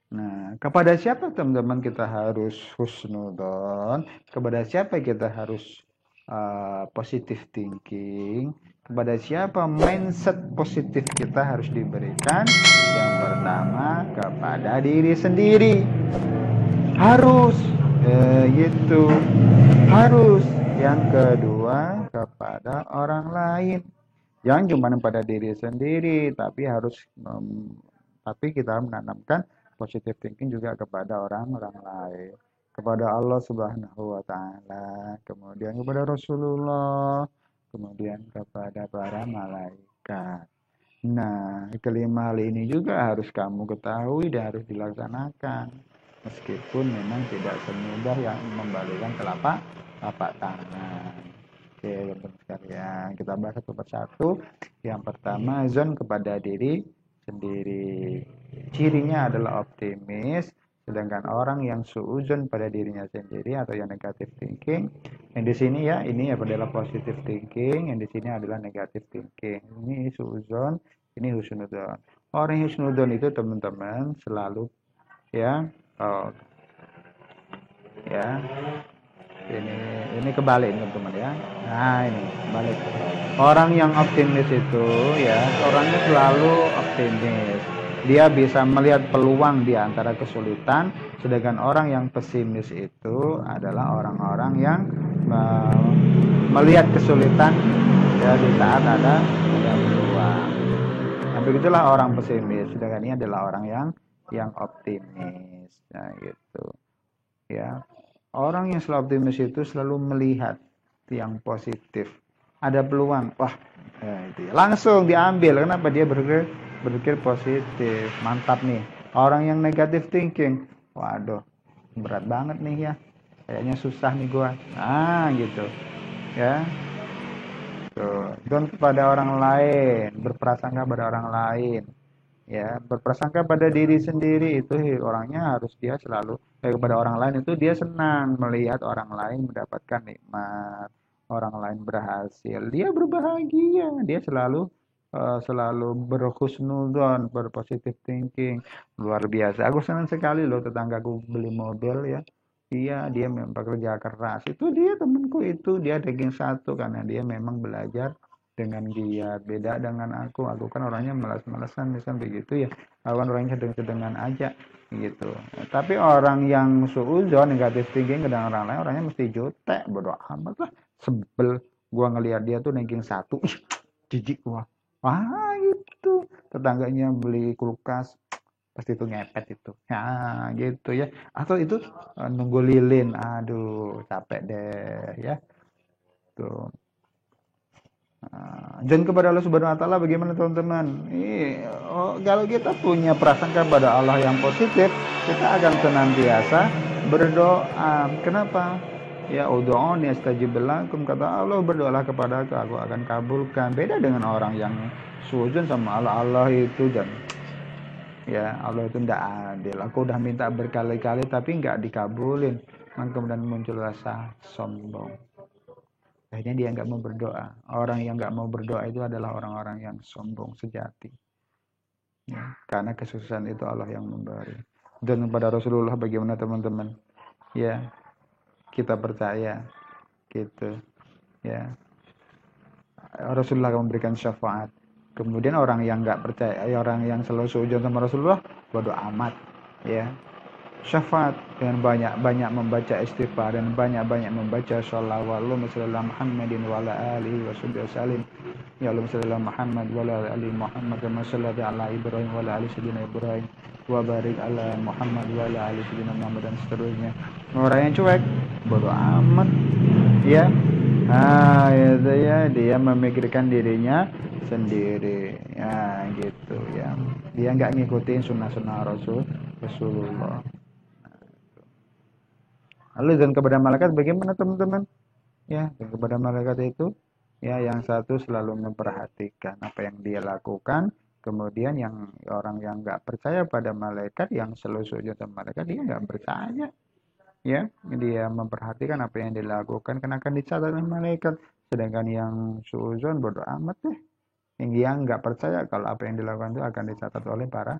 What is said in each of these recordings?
Nah, kepada siapa teman-teman kita harus husnudon? Kepada siapa kita harus positive thinking? Kepada siapa mindset positif kita harus diberikan? Yang pertama, kepada diri sendiri. Harus, gitu. Harus. Yang kedua, kepada orang lain. Jangan cuma pada diri sendiri, tapi tapi kita menanamkan positive thinking juga kepada orang-orang lain, kepada Allah Subhanahu wa taala, kemudian kepada Rasulullah, kemudian kepada para malaikat. Nah, kelima hal ini juga harus kamu ketahui dan harus dilaksanakan. Meskipun memang tidak semudah yang membalikkan telapak tangan. Oke, teman-teman sekalian, kita bahas satu persatu. Yang pertama, zon kepada diri sendiri. Cirinya adalah optimis, sedangkan orang yang suuzon pada dirinya sendiri atau yang negatif thinking, yang di sini ya, ini adalah positive thinking, yang di sini adalah negative thinking. Ini suuzon, ini husnudon. Orang yang husnudon itu teman-teman selalu ya, oh, ya, ini kebalik teman-teman ya. Nah ini balik. Orang yang optimis itu ya, orangnya selalu optimis. Dia bisa melihat peluang di antara kesulitan, sedangkan orang yang pesimis itu adalah orang-orang yang melihat kesulitan ya di saat ada peluang. Nah, begitulah orang pesimis, sedangkan ini adalah orang yang optimis. Nah, gitu. Ya. Orang yang selalu optimis itu selalu melihat yang positif. Ada peluang, wah, ya itu ya. Langsung diambil. Kenapa dia berpikir positif? Mantap nih. Orang yang negatif thinking, waduh, berat banget nih ya. Kayaknya susah nih gua. Ah, gitu. Ya. Tuh. Don kepada orang lain, berprasangka pada orang lain. Ya, berprasangka pada diri sendiri itu orangnya harus dia selalu kepada orang lain itu dia senang melihat orang lain mendapatkan nikmat, orang lain berhasil, dia berbahagia, dia selalu berhusnuzon, berpositif thinking. Luar biasa. Aku senang sekali loh tetanggaku beli mobil ya. Iya, dia memang pekerja keras. Itu dia temanku itu, dia ranking satu karena dia memang belajar dengan giat. Beda dengan aku. Aku kan orangnya malas-malasan misalnya begitu ya. Aku kan orangnya sedang-sedengan aja gitu. Tapi orang yang suuzon, negatif thinking ke orang lain, orangnya mesti jutek, bodoh amat lah. Sebel gua ngelihat dia tuh ranking satu. Ih, jijik gua. Wah, gitu. Tetangganya beli kulkas, pasti itu ngepet itu ya gitu ya, atau itu nunggu lilin, aduh capek deh ya tuh. Dan kepada Allah Subhanahu Wa Taala bagaimana teman-teman? Kalau kita punya prasangka pada Allah yang positif, kita akan senantiasa berdoa. Kenapa? Ya udhuni astajib lakum, kata Allah, berdoalah kepada aku akan kabulkan. Beda dengan orang yang sujud sama Allah, Allah itu dan ya Allah itu tidak adil. Aku udah minta berkali-kali tapi nggak dikabulin. Maka kemudian muncul rasa sombong. Akhirnya dia nggak mau berdoa. Orang yang nggak mau berdoa itu adalah orang-orang yang sombong sejati. Ya, karena kesuksesan itu Allah yang memberi. Dan kepada Rasulullah bagaimana teman-teman? Ya, kita percaya gitu. Ya, Rasulullah akan memberikan syafaat. Kemudian orang yang nggak percaya, orang yang selalu sujud sama Rasulullah, bodoh amat. Ya, syafaat dengan banyak-banyak membaca istighfar dan banyak-banyak membaca sholawat Allahumma shalli ala Muhammadin wa ala alihi wasallim. Ya Allahumma shalli ala Muhammad wa ala ali Muhammad kama shallaita ala Ibrahim wa ala ali sayyidina Ibrahim wa barik ala Muhammad wa ala ali sayyidina Muhammad dan seterusnya. Orang yang cuek bodoh amat ya. Itu ya, dia memikirkan dirinya sendiri ya gitu ya. Dia nggak ngikutin sunnah-sunnah Rasulullah. Lalu dan kepada malaikat bagaimana teman-teman? Ya, dan kepada malaikat itu ya yang satu selalu memperhatikan apa yang dia lakukan, kemudian yang orang yang nggak percaya pada malaikat, yang selalu sujud sama malaikat, dia nggak percaya. Ya, dia memperhatikan apa yang dilakukan karena akan dicatat oleh malaikat. Sedangkan yang suzon bodoh amat deh. Yang nggak percaya kalau apa yang dilakukan itu akan dicatat oleh para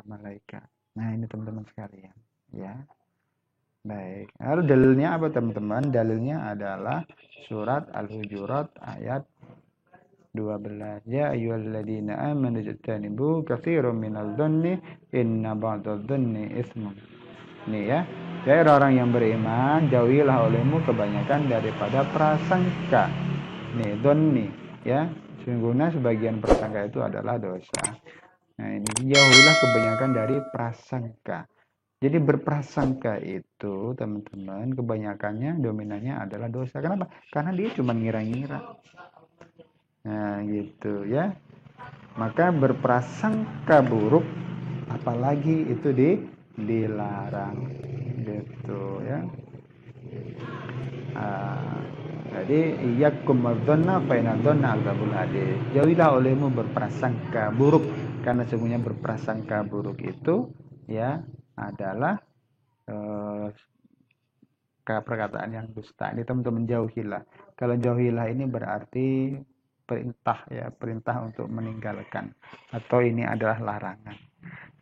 malaikat. Nah, ini teman-teman sekalian, ya. Baik. Lalu dalilnya apa, teman-teman? Dalilnya adalah surat Al-Hujurat ayat 12. Ya ayyuhalladzina amanu ijtanibu katsiran minadh dhanni inna ba'dadh dhanni itsmun. Nih ya. Ya orang yang beriman, jauhilah olehmu kebanyakan daripada prasangka. Nih, dhanni ya. Sesungguhnya sebagian prasangka itu adalah dosa. Nah, ini jauhilah kebanyakan dari prasangka. Jadi berprasangka itu, teman-teman, kebanyakannya dominannya adalah dosa. Kenapa? Karena dia cuma ngira-ngira. Nah, gitu ya. Maka berprasangka buruk, apalagi itu dilarang, gitu ya. Ah, jadi iyyakum wadzanna fa inna dzanna adzabul hadis. Jauhilah olehmu berprasangka buruk, karena sesungguhnya berprasangka buruk itu ya adalah eh, perkataan yang dusta. Ini teman-teman jauhilah. Kalau jauhilah ini berarti perintah ya, perintah untuk meninggalkan, atau ini adalah larangan.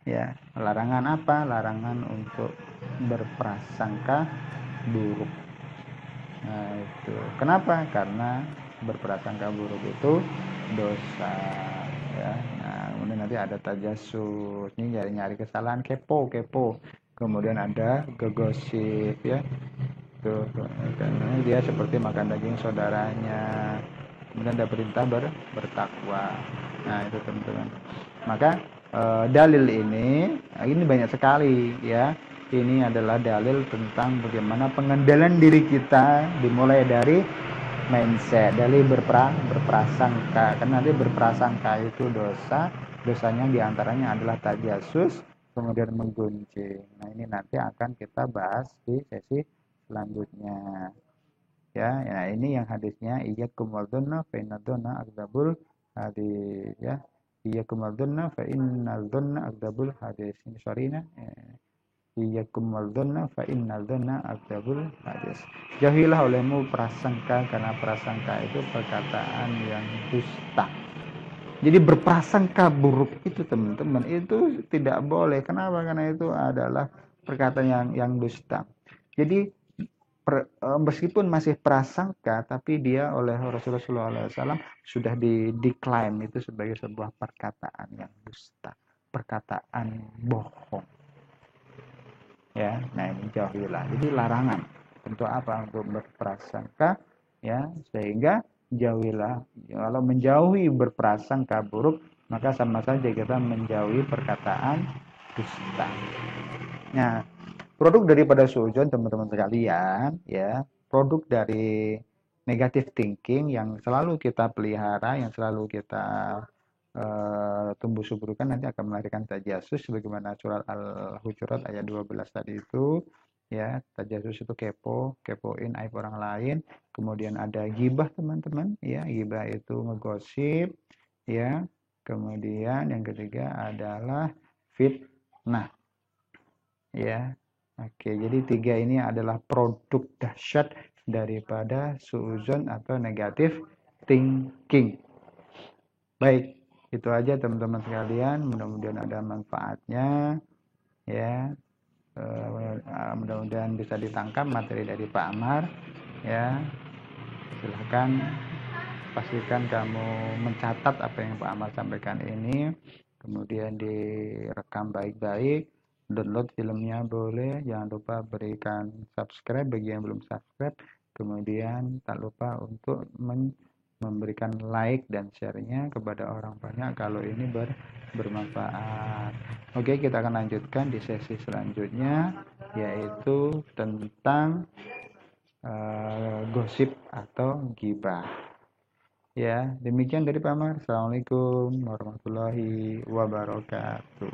Ya, larangan apa? Larangan untuk berprasangka buruk. Nah, itu. Kenapa? Karena berprasangka buruk itu dosa ya. Nah, kemudian nanti ada tajasus, ini nyari-nyari kesalahan, kepo, kepo. Kemudian ada gegosip ya. Tuh, karena dia seperti makan daging saudaranya. Kemudian ada perintah bertakwa. Nah, itu teman-teman. Maka dalil ini banyak sekali ya. Ini adalah dalil tentang bagaimana pengendalian diri kita dimulai dari mindset, dari berprasangka. Karena nanti berprasangka itu dosa, dosanya diantaranya adalah tajasus, kemudian menggunjing. Nah, ini nanti akan kita bahas di sesi selanjutnya. Ya, ya ini yang hadisnya iyyakum wadzanna fa inna dzanna akdzabul hadis ya. Iyyakum wadzanna fa inna dzanna akdzabul hadis. Ini sorry nah. Iyyakum wadzanna fa inna dzanna akdzabul hadis. Jauhilah olehmu prasangka, karena prasangka itu perkataan yang dusta. Jadi berprasangka buruk itu teman-teman itu tidak boleh. Kenapa? Karena itu adalah perkataan yang dusta. Jadi meskipun masih prasangka, tapi dia oleh Rasulullah SAW sudah diklaim itu sebagai sebuah perkataan yang dusta, perkataan bohong. Ya, nah ini jauhilah. Jadi larangan untuk apa? Untuk berprasangka, ya, sehingga jauhilah. Kalau menjauhi berprasangka buruk, maka sama saja kita menjauhi perkataan dusta. Nah, produk daripada suudzon teman-teman sekalian ya, produk dari negative thinking yang selalu kita pelihara, yang selalu kita tumbuh suburkan, nanti akan melahirkan tajasus sebagaimana surat Al-Hujurat ayat 12 tadi itu ya. Tajasus itu kepo, kepoin aib orang lain. Kemudian ada gibah teman-teman ya, gibah itu ngegosip ya. Kemudian yang ketiga adalah fitnah ya. Oke, jadi tiga ini adalah produk dahsyat daripada suuzon atau negatif thinking. Baik, itu aja teman-teman sekalian. Mudah-mudahan ada manfaatnya ya. Mudah-mudahan bisa ditangkap materi dari Pak Amar ya. Silahkan pastikan kamu mencatat apa yang Pak Amar sampaikan ini, kemudian direkam baik-baik. Download filmnya boleh, jangan lupa berikan subscribe bagi yang belum subscribe, kemudian tak lupa untuk memberikan like dan share-nya kepada orang banyak kalau ini bermanfaat. Oke, kita akan lanjutkan di sesi selanjutnya, yaitu tentang gosip atau gibah. Ya, demikian dari Pak Amar. Assalamualaikum warahmatullahi wabarakatuh.